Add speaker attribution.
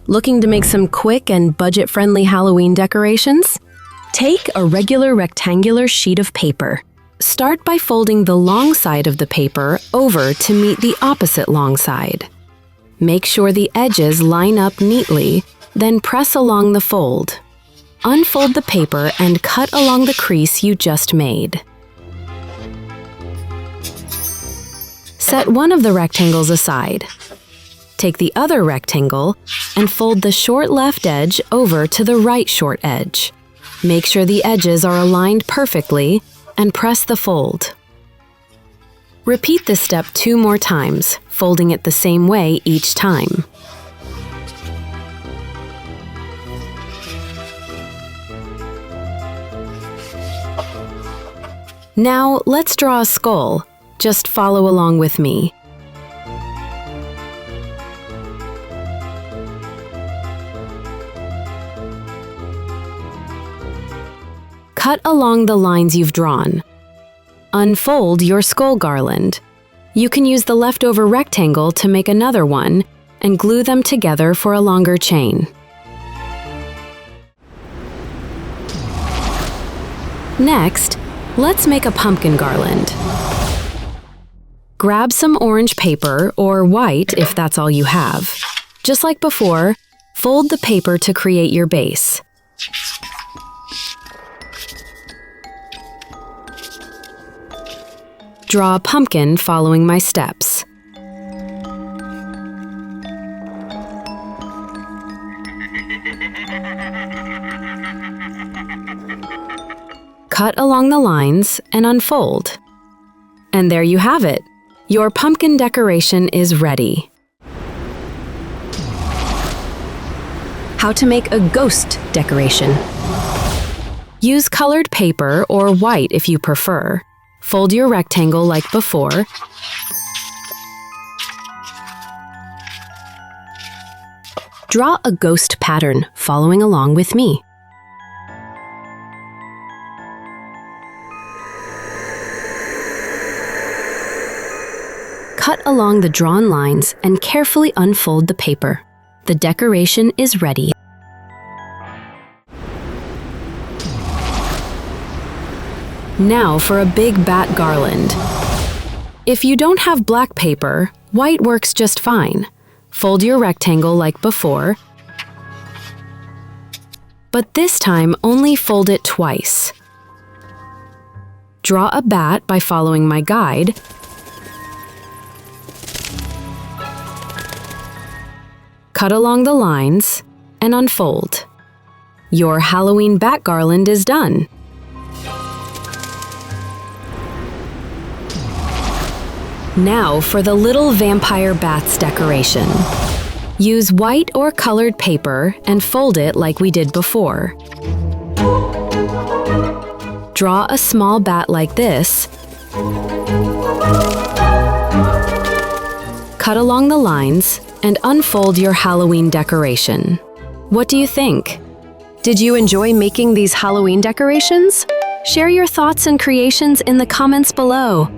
Speaker 1: Looking to make some quick and budget-friendly Halloween decorations? Take a regular rectangular sheet of paper. Start by folding the long side of the paper over to meet the opposite long side. Make sure the edges line up neatly, then press along the fold. Unfold the paper and cut along the crease you just made. Set one of the rectangles aside. Take the other rectangle and fold the short left edge over to the right short edge. Make sure the edges are aligned perfectly and press the fold. Repeat this step 2 more times, folding it the same way each time. Now, let's draw a skull. Just follow along with me. Cut along the lines you've drawn. Unfold your skull garland. You can use the leftover rectangle to make another one and glue them together for a longer chain. Next, let's make a pumpkin garland. Grab some orange paper or white if that's all you have. Just like before, fold the paper to create your base. Draw a pumpkin following my steps. Cut along the lines and unfold. And there you have it. Your pumpkin decoration is ready. How to make a ghost decoration. Use colored paper or white if you prefer. Fold your rectangle like before. Draw a ghost pattern following along with me. Cut along the drawn lines and carefully unfold the paper. The decoration is ready. Now for a big bat garland. If you don't have black paper, white works just fine. Fold your rectangle like before, but this time only fold it twice. Draw a bat by following my guide. Cut along the lines and unfold. Your Halloween bat garland is done. Now for the little vampire bats decoration. Use white or colored paper and fold it like we did before. Draw a small bat like this. Cut along the lines and unfold your Halloween decoration. What do you think? Did you enjoy making these Halloween decorations? Share your thoughts and creations in the comments below.